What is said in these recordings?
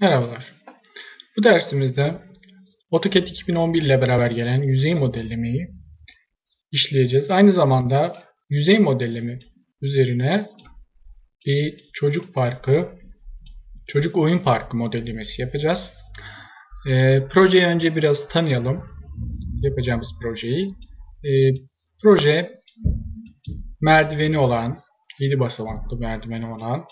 Merhabalar. Bu dersimizde AutoCAD 2011 ile beraber gelen yüzey modellemeyi işleyeceğiz. Aynı zamanda yüzey modelleme üzerine bir çocuk oyun parkı modellemesi yapacağız. Projeyi önce biraz tanıyalım. Yapacağımız projeyi. Proje merdiveni olan, 7 basamaklı merdiveni olan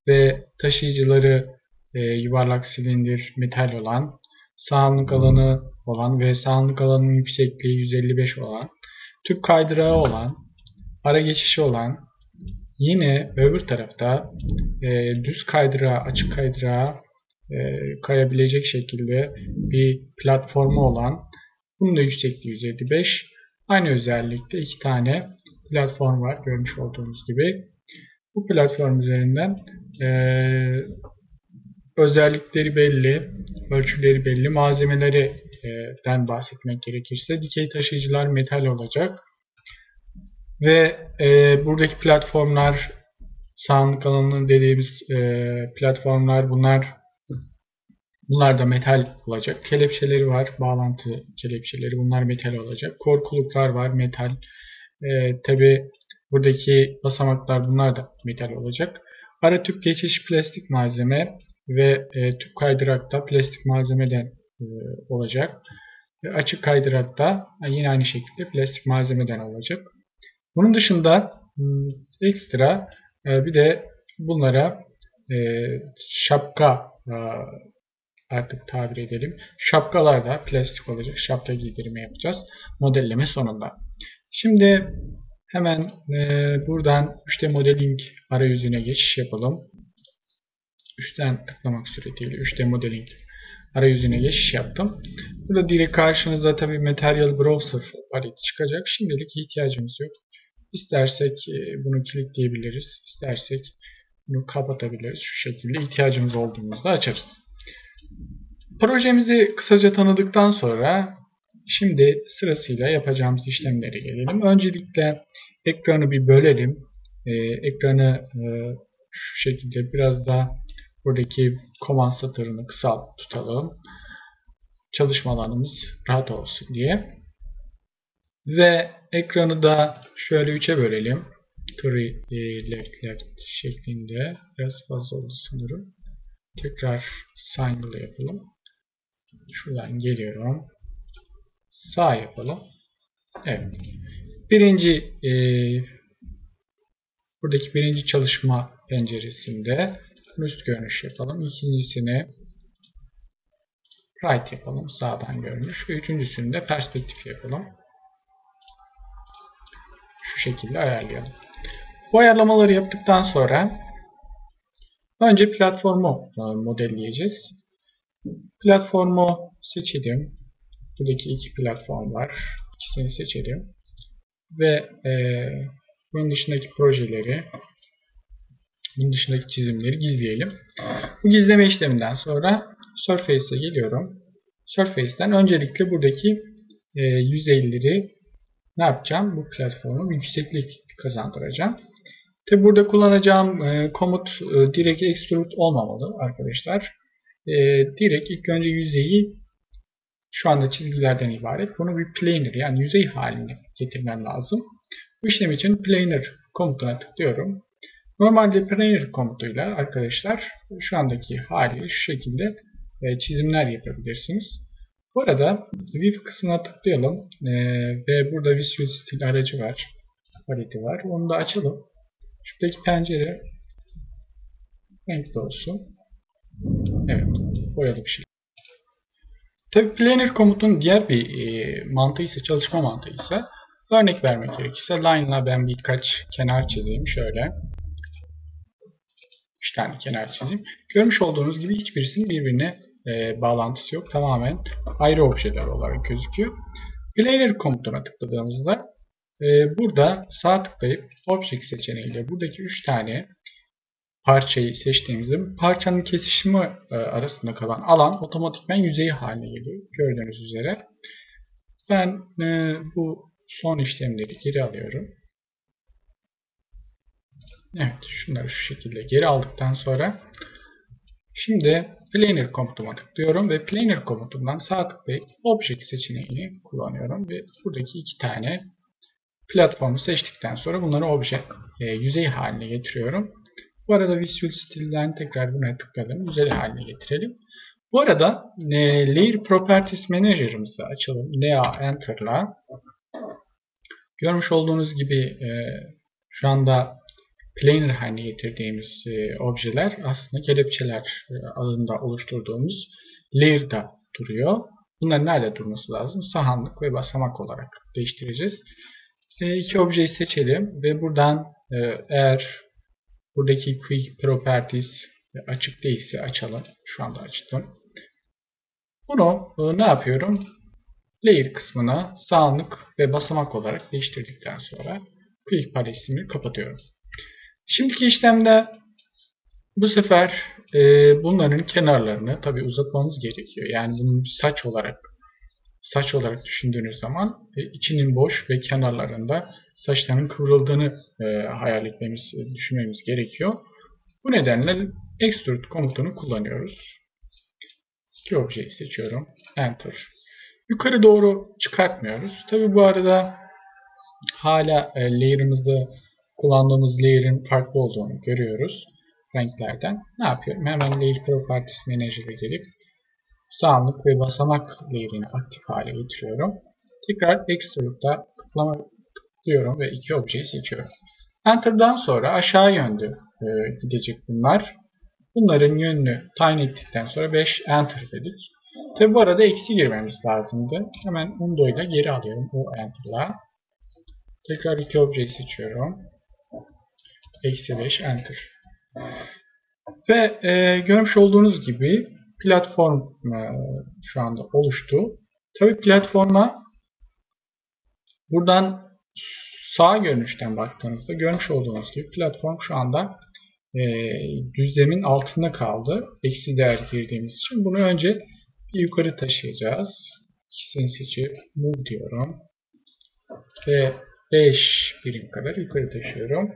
ve taşıyıcıları yuvarlak silindir, metal olan, sahanlık alanı olan ve sahanlık alanının yüksekliği 155 olan, tüp kaydırağı olan, ara geçişi olan, yine öbür tarafta düz kaydırağı, açık kaydırağı kayabilecek şekilde bir platformu olan, bunun da yüksekliği 155. Aynı özellikte iki tane platform var görmüş olduğunuz gibi. Bu platform üzerinden özellikleri belli, ölçüleri belli, malzemelerden bahsetmek gerekirse dikey taşıyıcılar metal olacak ve buradaki platformlar, sahanlık alanı dediğimiz platformlar, bunlar da metal olacak. Kelepçeleri var, bağlantı kelepçeleri, bunlar metal olacak. Korkuluklar var, metal. Tabi buradaki basamaklar, bunlar da metal olacak. Ara tüp geçiş plastik malzeme ve tüp kaydırakta plastik malzemeden olacak. Açık kaydırakta yine aynı şekilde plastik malzemeden olacak. Bunun dışında ekstra bir de bunlara şapka artık tabir edelim. Şapkalar da plastik olacak. Şapka giydirme yapacağız modelleme sonunda. Şimdi hemen buradan 3D Modeling arayüzüne geçiş yapalım. Üstten tıklamak suretiyle 3D Modeling arayüzüne geçiş yaptım. Burada direkt karşınıza tabii Material Browser paleti çıkacak. Şimdilik ihtiyacımız yok. İstersek bunu kilitleyebiliriz. İstersek bunu kapatabiliriz. Şu şekilde ihtiyacımız olduğumuzda açarız. Projemizi kısaca tanıdıktan sonra şimdi sırasıyla yapacağımız işlemlere gelelim. Öncelikle ekranı bir bölelim. Ekranı şu şekilde biraz da buradaki command satırını kısalt tutalım. Çalışma alanımız rahat olsun diye. Ve ekranı da şöyle 3'e bölelim. 3 left şeklinde. Biraz fazla oldu sanırım. Tekrar signal'ı yapalım. Şuradan geliyorum. Sağ yapalım. Evet. Buradaki birinci çalışma penceresinde üst görünüş yapalım. İkincisini right yapalım. Sağdan görünüş. Ve üçüncüsünü de perspektif yapalım. Şu şekilde ayarlayalım. Bu ayarlamaları yaptıktan sonra önce platformu modelleyeceğiz. Platformu seçelim. Buradaki iki platform var. İkisini seçelim. Ve bunun dışındaki projeleri, bunun dışındaki çizimleri gizleyelim. Bu gizleme işleminden sonra Surface'e geliyorum. Surface'ten öncelikle buradaki yüzeyleri ne yapacağım? Bu platforma yükseklik kazandıracağım. Tabi burada kullanacağım komut direkt extrude olmamalı arkadaşlar. Direkt ilk önce yüzeyi şu anda çizgilerden ibaret. Bunu bir planar yani yüzey haline getirmem lazım. Bu işlem için planar komutuna tıklıyorum. Normalde planar komutuyla arkadaşlar şu andaki hali şu şekilde çizimler yapabilirsiniz. Bu arada View kısmına tıklayalım ve burada Visual Style aracı var. Paleti var. Onu da açalım. Şuradaki pencere renkli olsun. Evet. Boyalı bir şey. Tabi planar komutun diğer bir mantığı ise, çalışma mantığı ise, örnek vermek gerekirse line'la ben birkaç kenar çizeyim. Şöyle 3 tane kenar çizeyim. Görmüş olduğunuz gibi hiçbirisinin birbirine bağlantısı yok. Tamamen ayrı objeler olarak gözüküyor. Planar komutuna tıkladığımızda burada sağ tıklayıp Object seçeneğiyle buradaki 3 tane parçayı seçtiğimizde parçanın kesişimi arasında kalan alan otomatikman yüzey haline geliyor. Gördüğünüz üzere. Ben bu son işlemleri geri alıyorum. Evet, şunları şu şekilde geri aldıktan sonra Şimdi Planer komutuma tıklıyorum ve Planer komutundan sağ tıklayıp Object seçeneğini kullanıyorum ve buradaki iki tane platformu seçtikten sonra bunları obje yüzey haline getiriyorum. Bu arada Visual Style'den tekrar buna tıkladım. Yüzey haline getirelim. Bu arada Layer Properties Manager'ımızı açalım. NA Enter'la. Görmüş olduğunuz gibi şu anda Planer haline getirdiğimiz objeler aslında kelepçeler adında oluşturduğumuz layer'da duruyor. Bunların nerede durması lazım? Sahanlık ve basamak olarak değiştireceğiz. İki objeyi seçelim ve buradan eğer buradaki Quick Properties açık değilse açalım. Şu anda açtım. Bunu ne yapıyorum? Layer kısmına sahanlık ve basamak olarak değiştirdikten sonra Quick paletini kapatıyorum. Şimdiki işlemde bu sefer bunların kenarlarını tabi uzatmamız gerekiyor. Yani bunu saç olarak düşündüğünüz zaman içinin boş ve kenarlarında saçların kıvrıldığını hayal etmemiz, düşünmemiz gerekiyor. Bu nedenle Extrude komutunu kullanıyoruz. İki objeyi seçiyorum. Enter. Yukarı doğru çıkartmıyoruz. Tabi bu arada hala layer'ımızda kullandığımız layer'ın farklı olduğunu görüyoruz renklerden. Ne yapıyorum? Hemen Layer Properties Manager'a gelip sahanlık ve basamak layer'ini aktif hale getiriyorum. Tekrar Extrude'da tıklıyorum ve iki objeyi seçiyorum. Enter'dan sonra aşağı yönlü gidecek bunlar. Bunların yönünü tayin ettikten sonra 5 Enter dedik. Tabi bu arada eksi girmemiz lazımdı. Hemen undo ile geri alıyorum o Enter'la. Tekrar iki objeyi seçiyorum. Eksi 5 Enter. Ve görmüş olduğunuz gibi platform şu anda oluştu. Tabi platforma buradan sağ görünüşten baktığınızda görmüş olduğunuz gibi platform şu anda düzlemin altında kaldı. Eksi değer girdiğimiz için bunu önce bir yukarı taşıyacağız. İkisini seçip move diyorum. Ve 5 birim kadar yukarı taşıyorum.